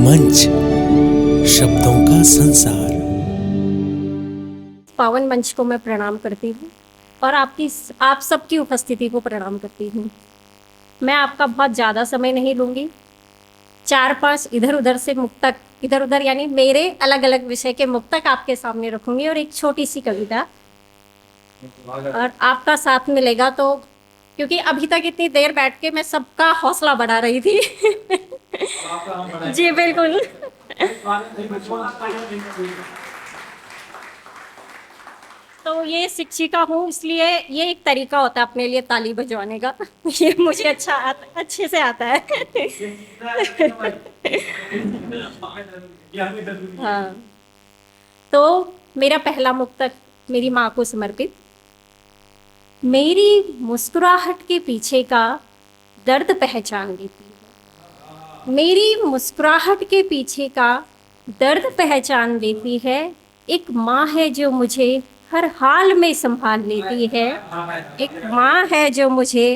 मंच, शब्दों का संसार। पावन मंच को मैं प्रणाम करती हूँ और आप सबकी उपस्थिति को प्रणाम करती हूँ। मैं आपका बहुत ज़्यादा समय नहीं लूँगी। 4-5 इधर उधर से मुक्तक, इधर उधर यानी मेरे अलग अलग विषय के मुक्तक आपके सामने रखूँगी और एक छोटी सी कविता, और आपका साथ मिलेगा। तो क्योंकि अभी तक इतनी देर बैठ के मैं सबका हौसला बढ़ा रही थी। जी बिल्कुल। तो ये शिक्षिका हूँ, इसलिए ये एक तरीका होता है अपने लिए ताली बजवाने का। ये मुझे अच्छे से आता है। हाँ, तो मेरा पहला मुक्तक मेरी माँ को समर्पित। मेरी मुस्कुराहट के पीछे का दर्द पहचान लेती है। मेरी मुस्कुराहट के पीछे का दर्द पहचान लेती है। एक माँ है जो मुझे हर हाल में संभाल लेती है। एक माँ है जो मुझे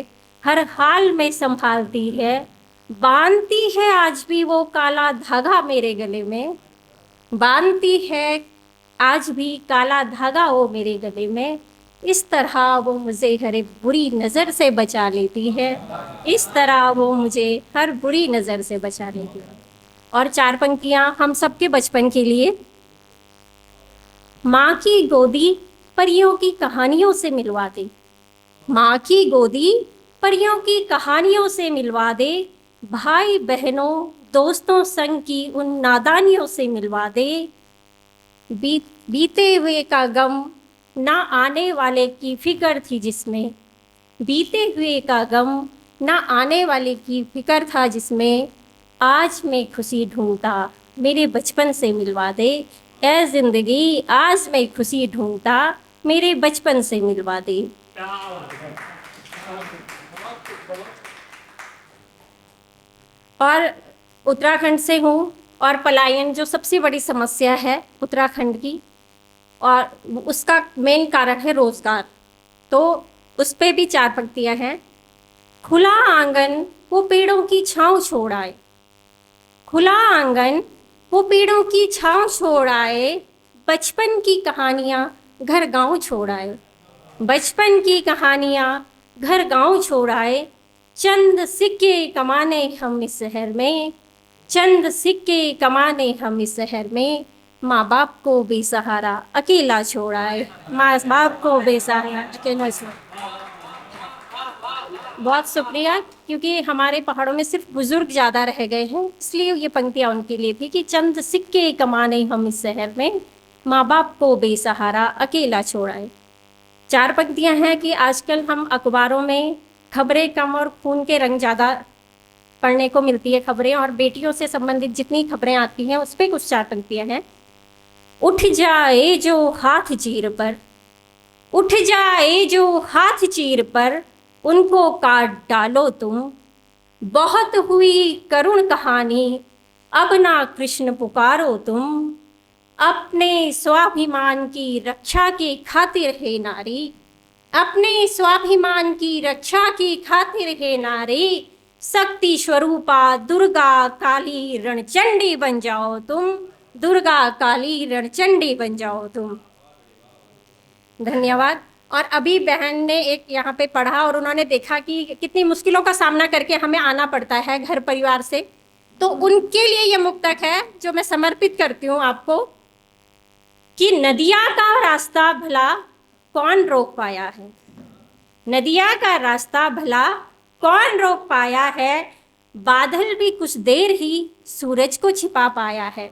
हर हाल में संभालती है। बांधती है आज भी वो काला धागा मेरे गले में। बांधती है आज भी काला धागा वो मेरे गले में। इस तरह वो मुझे हर बुरी नज़र से बचा लेती है। इस तरह वो मुझे हर बुरी नज़र से बचा लेती है। और 4 पंक्तियां हम सबके बचपन के लिए। माँ की गोदी परियों की कहानियों से मिलवा दे। माँ की गोदी परियों की कहानियों से मिलवा दे। भाई बहनों दोस्तों संग की उन नादानियों से मिलवा दे। बीते हुए का गम ना आने वाले की फिक्र थी जिसमें। बीते हुए का गम ना आने वाले की फिक्र था जिसमें। आज मैं खुशी ढूंढता मेरे बचपन से मिलवा दे। ऐ जिंदगी आज मैं खुशी ढूंढता मेरे बचपन से मिलवा दे। और उत्तराखंड से हूँ, और पलायन जो सबसे बड़ी समस्या है उत्तराखंड की, और उसका मेन कारण है रोजगार। तो उस पे भी 4 पंक्तियां हैं। खुला आंगन वो पेड़ों की छांव छोड़ आए। खुला आंगन वो पेड़ों की छांव छोड़ आए। बचपन की कहानियां घर गांव छोड़ आए। बचपन की कहानियां घर गांव छोड़ आए। चंद सिक्के कमाने हम इस शहर में। चंद सिक्के कमाने हम इस शहर में। माँ बाप को बेसहारा अकेला छोड़ आए। माँ बाप को बेसहारा अकेला छोड़। बहुत शुक्रिया, क्योंकि हमारे पहाड़ों में सिर्फ बुजुर्ग ज़्यादा रह गए हैं, इसलिए ये पंक्तियाँ उनके लिए थी कि चंद सिक्के कमाने हम इस शहर में। माँ बाप को बेसहारा अकेला छोड़ आए। 4 पंक्तियाँ हैं कि आजकल हम अखबारों में खबरें कम और खून के रंग ज़्यादा पढ़ने को मिलती है खबरें, और बेटियों से संबंधित जितनी खबरें आती हैं उस पर कुछ 4 पंक्तियाँ हैं। उठ जाए जो हाथ चीर पर। उठ जाए जो हाथ चीर पर उनको काट डालो तुम। बहुत हुई करुण कहानी अब ना कृष्ण पुकारो तुम। अपने स्वाभिमान की रक्षा की खातिर है नारी। अपने स्वाभिमान की रक्षा की खातिर है नारी। शक्ति स्वरूपा दुर्गा काली रणचंडी बन जाओ तुम। दुर्गा काली रणचंडी बन जाओ तुम। धन्यवाद। और अभी बहन ने एक यहाँ पे पढ़ा और उन्होंने देखा कि कितनी मुश्किलों का सामना करके हमें आना पड़ता है घर परिवार से, तो उनके लिए ये मुक्तक है जो मैं समर्पित करती हूँ आपको कि नदिया का रास्ता भला कौन रोक पाया है। नदिया का रास्ता भला कौन रोक पाया है। बादल भी कुछ देर ही सूरज को छिपा पाया है।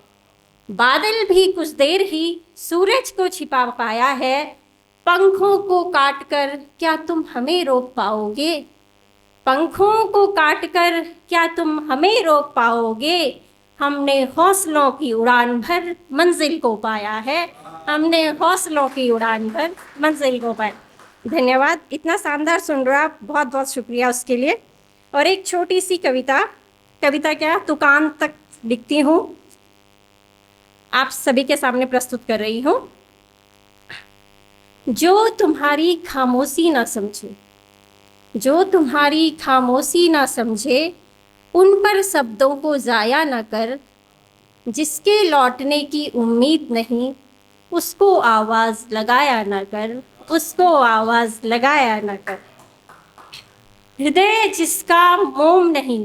बादल भी कुछ देर ही सूरज को छिपा पाया है। पंखों को काटकर क्या तुम हमें रोक पाओगे। पंखों को काटकर क्या तुम हमें रोक पाओगे। हमने हौसलों की उड़ान भर मंजिल को पाया है। हमने हौसलों की उड़ान भर मंजिल को पाया। धन्यवाद। इतना शानदार सुन रहा, बहुत बहुत शुक्रिया उसके लिए। और एक छोटी सी कविता, कविता क्या दुकान तक लिखती हूँ, आप सभी के सामने प्रस्तुत कर रही हूँ। जो तुम्हारी खामोशी ना समझे। जो तुम्हारी खामोशी ना समझे उन पर शब्दों को ज़ाया ना कर। जिसके लौटने की उम्मीद नहीं, उसको आवाज़ लगाया न कर, उसको आवाज़ लगाया न कर। हृदय जिसका मोम नहीं,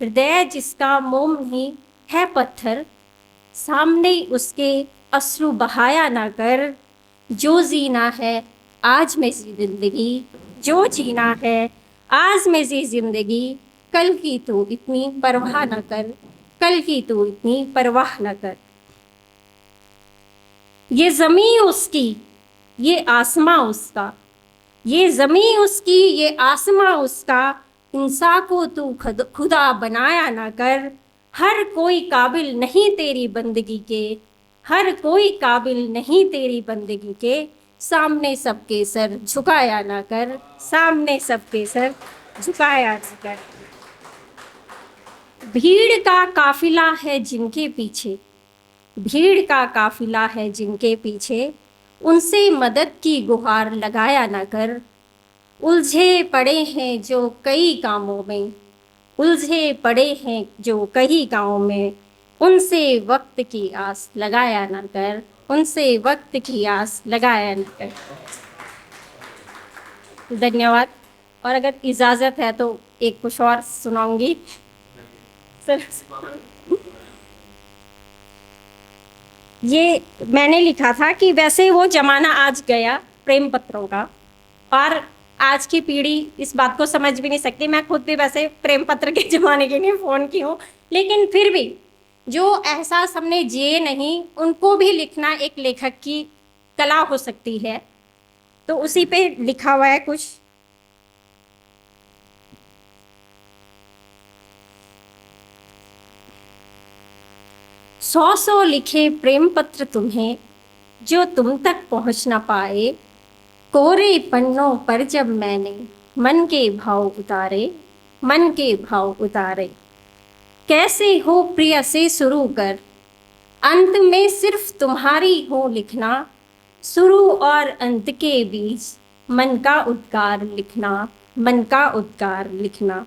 हृदय जिसका मोम नहीं है पत्थर, सामने उसके अश्रु बहाया ना कर। जो जीना है आज में जी जिंदगी, जो जीना है आज में जी जिंदगी, कल की तू इतनी परवाह न कर, कल की तू इतनी परवाह न कर। ये ज़मीं उसकी, ये आसमां उसका, ये ज़मीं उसकी, ये आसमां उसका, इंसान को तू खुदा बनाया ना कर। हर कोई काबिल नहीं तेरी बंदगी के, हर कोई काबिल नहीं तेरी बंदगी के, सामने सबके सर झुकाया ना कर, सामने सबके सर झुकाया ना कर। भीड़ का काफिला है जिनके पीछे, भीड़ का काफिला है जिनके पीछे, उनसे मदद की गुहार लगाया ना कर। उलझे पड़े हैं जो कई कामों में, उलझे पड़े हैं जो कई कामों में, उनसे वक्त की आस लगाया ना कर, उनसे वक्त की आस लगाया ना कर। धन्यवाद। और अगर इजाज़त है तो एक कुछ और सुनाऊंगी। सर, ये मैंने लिखा था कि वैसे वो ज़माना आज गया प्रेम पत्रों का, और आज की पीढ़ी इस बात को समझ भी नहीं सकती। मैं खुद भी वैसे प्रेम पत्र के ज़माने के लिए फ़ोन की हूँ, लेकिन फिर भी जो एहसास हमने जिए नहीं, उनको भी लिखना एक लेखक की कला हो सकती है। तो उसी पे लिखा हुआ है कुछ। सौ सौ लिखे प्रेम पत्र तुम्हें, जो तुम तक पहुँच ना पाए। कोरे पन्नों पर जब मैंने मन के भाव उतारे, मन के भाव उतारे। कैसे हो प्रिय से शुरू कर, अंत में सिर्फ तुम्हारी हो लिखना। शुरू और अंत के बीच मन का उद्गार लिखना, मन का उद्गार लिखना।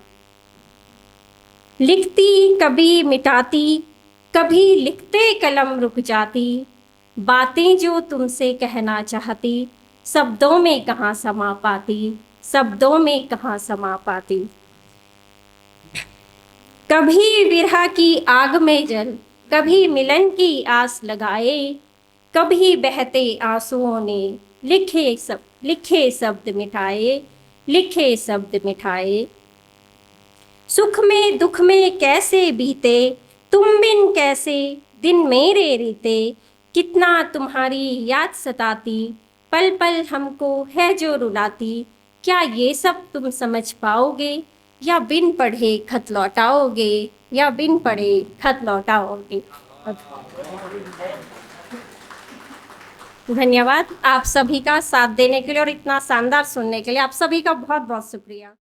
लिखती कभी मिटाती, कभी लिखते कलम रुक जाती। बातें जो तुमसे कहना चाहती, शब्दों में कहाँ समा पाती, शब्दों में कहाँ समा पाती। कभी विरह की आग में जल, कभी मिलन की आस लगाए। कभी बहते आंसुओं ने लिखे शब्द मिटाए, लिखे शब्द मिटाए। सुख में दुख में कैसे बीते, तुम बिन कैसे दिन मेरे रीते। कितना तुम्हारी याद सताती, पल पल हमको है जो रुलाती। क्या ये सब तुम समझ पाओगे, या बिन पढ़े खत लौटाओगे, या बिन पढ़े खत लौटाओगे। धन्यवाद आप सभी का साथ देने के लिए और इतना शानदार सुनने के लिए। आप सभी का बहुत बहुत शुक्रिया।